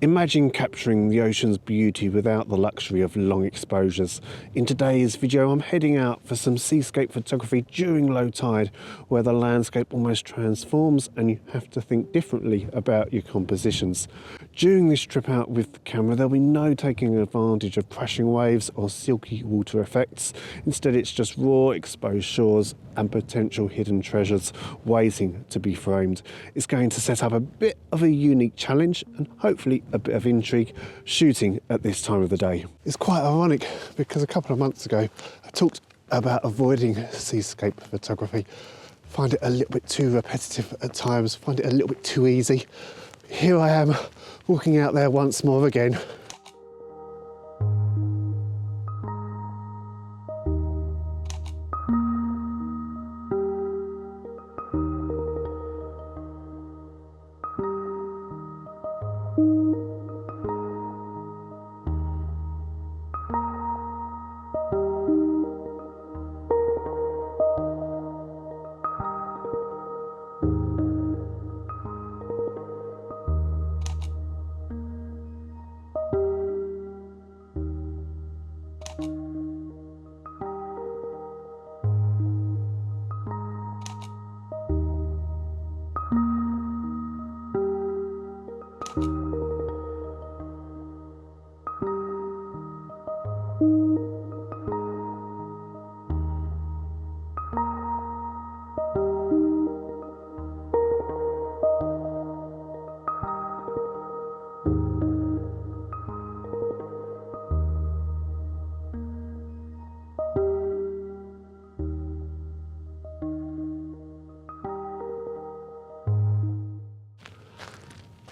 Imagine capturing the ocean's beauty without the luxury of long exposures. In today's video, I'm heading out for some seascape photography during low tide, where the landscape almost transforms and you have to think differently about your compositions. During this trip out with the camera, there'll be no taking advantage of crashing waves or silky water effects. Instead, it's just raw, exposed shores and potential hidden treasures waiting to be framed. It's going to set up a bit of a unique challenge and hopefully a bit of intrigue shooting at this time of the day. It's quite ironic because a couple of months ago I talked about avoiding seascape photography. Find it a little bit too repetitive at times, find it a little bit too easy. Here I am walking out there once more again.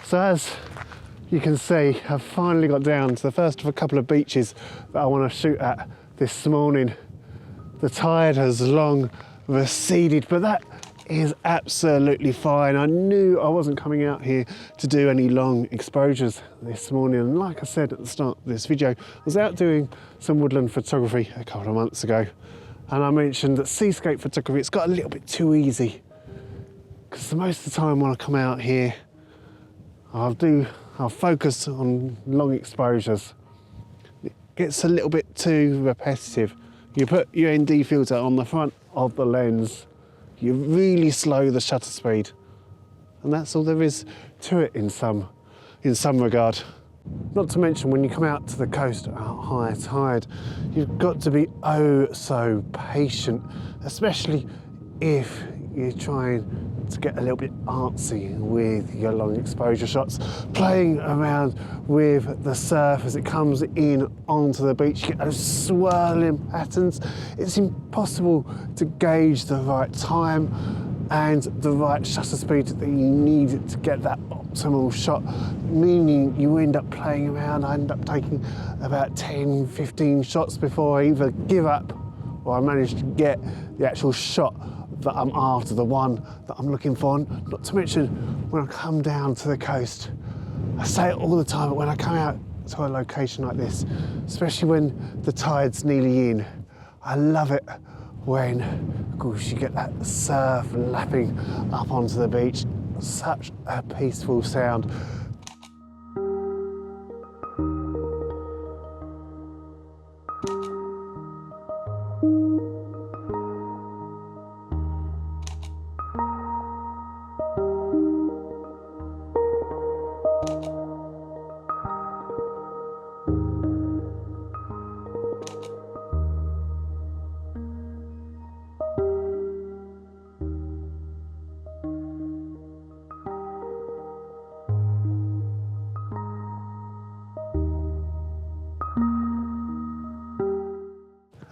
So as you can see, I've finally got down to the first of a couple of beaches that I want to shoot at this morning. The tide has long receded, but that is absolutely fine. I knew I wasn't coming out here to do any long exposures this morning, and like I said at the start of this video, I was out doing some woodland photography a couple of months ago, and I mentioned that seascape photography, it's got a little bit too easy, because most of the time when I come out here I'll focus on long exposures. It gets a little bit too repetitive. You put your ND filter on the front of the lens, you really slow the shutter speed, and that's all there is to it in some regard. Not to mention when you come out to the coast at high tide, you've got to be oh so patient, especially if you're trying to get a little bit artsy with your long exposure shots, playing around with the surf as it comes in onto the beach. You get those swirling patterns. It's impossible to gauge the right time and the right shutter speed that you need to get that optimal shot, meaning you end up playing around. I end up taking about 10-15 shots before I either give up or I manage to get the actual shot that I'm after, the one that I'm looking for. Not to mention when I come down to the coast, I say it all the time, but when I come out to a location like this, especially when the tide's nearly in, I love it when, of course, you get that surf lapping up onto the beach. Such a peaceful sound.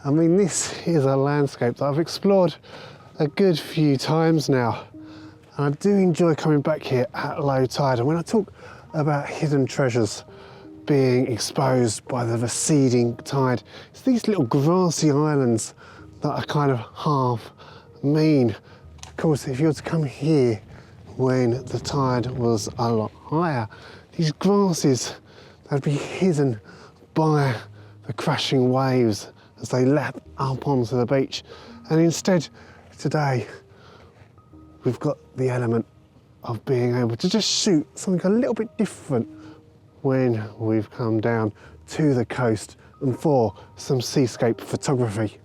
I mean, this is a landscape that I've explored a good few times now, and I do enjoy coming back here at low tide. And when I talk about hidden treasures being exposed by the receding tide, it's these little grassy islands that are kind of half mean. Of course, if you were to come here when the tide was a lot higher, these grasses, they'd be hidden by the crashing waves as they lap up onto the beach. And instead, today, we've got the element of being able to just shoot something a little bit different when we've come down to the coast and for some seascape photography.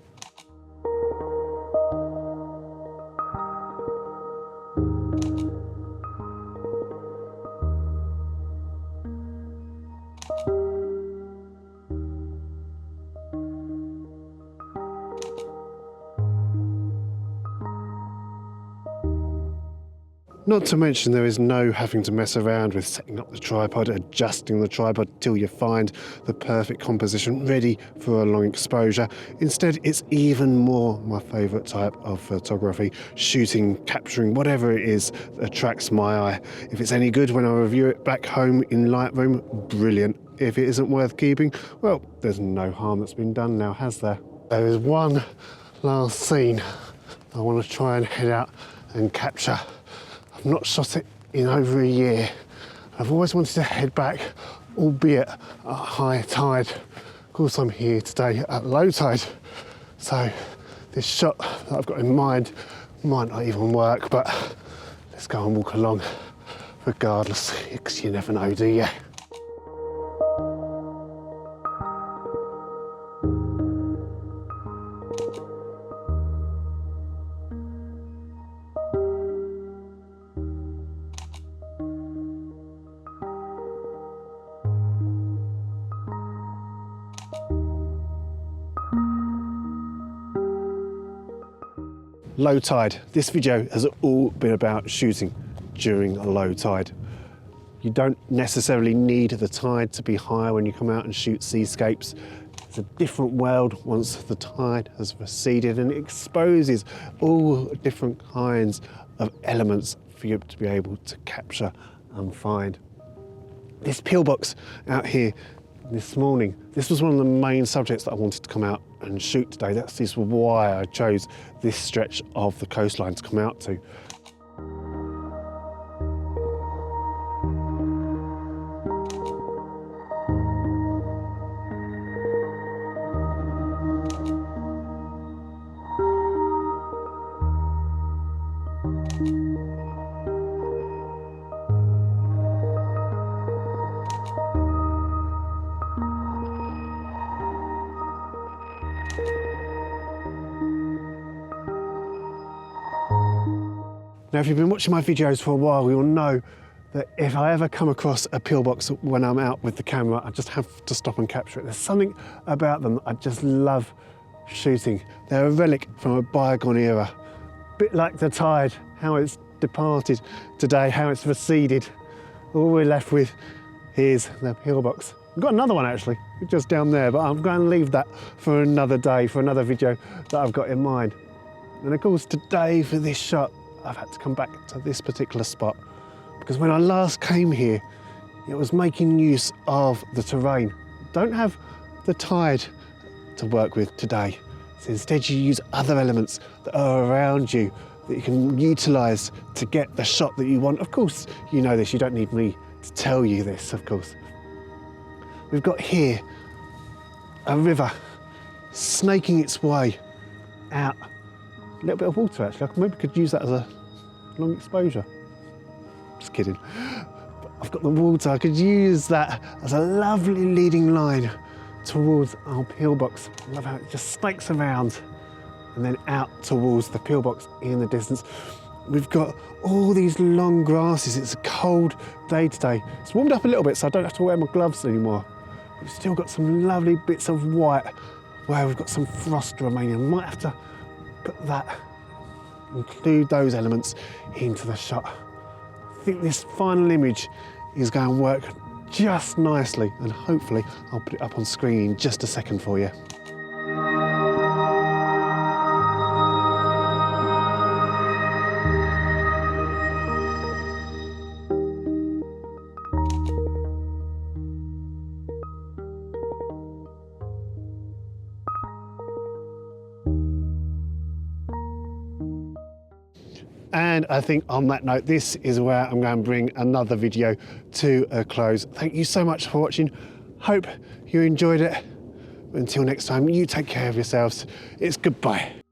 Not to mention there is no having to mess around with setting up the tripod, adjusting the tripod till you find the perfect composition ready for a long exposure. Instead, it's even more my favourite type of photography, shooting, capturing, whatever it is that attracts my eye. If it's any good when I review it back home in Lightroom, brilliant. If it isn't worth keeping, well, there's no harm that's been done now, has there? There is one last scene I want to try and head out and capture. I've not shot it in over a year. I've always wanted to head back, albeit at high tide. Of course, I'm here today at low tide. So this shot that I've got in mind might not even work, but let's go and walk along regardless, because you never know, do you? Low tide. This video has all been about shooting during a low tide. You don't necessarily need the tide to be high when you come out and shoot seascapes. It's a different world once the tide has receded, and it exposes all different kinds of elements for you to be able to capture and find. This pillbox out here this morning, this was one of the main subjects that I wanted to come out and shoot today. That's why I chose this stretch of the coastline to come out to. Now, if you've been watching my videos for a while, you'll know that if I ever come across a pillbox when I'm out with the camera, I just have to stop and capture it. There's something about them that I just love shooting. They're a relic from a bygone era. A bit like the tide, how it's departed today, how it's receded. All we're left with is the pillbox. I've got another one actually, just down there, but I'm going to leave that for another day, for another video that I've got in mind. And of course, today for this shot, I've had to come back to this particular spot because when I last came here, it was making use of the terrain. Don't have the tide to work with today. So instead you use other elements that are around you that you can utilise to get the shot that you want. Of course, you know this, you don't need me to tell you this, of course. We've got here a river snaking its way out. A little bit of water actually, I maybe could use that as a long exposure. Just kidding. But I've got the water, I could use that as a lovely leading line towards our pillbox. I love how it just snakes around and then out towards the pillbox in the distance. We've got all these long grasses. It's a cold day today. It's warmed up a little bit so I don't have to wear my gloves anymore. We've still got some lovely bits of white where we've got some frost remaining. Might have to put that, include those elements into the shot. I think this final image is going to work just nicely, and hopefully I'll put it up on screen in just a second for you. And I think on that note, this is where I'm going to bring another video to a close. Thank you so much for watching. Hope you enjoyed it. Until next time, you take care of yourselves. It's goodbye.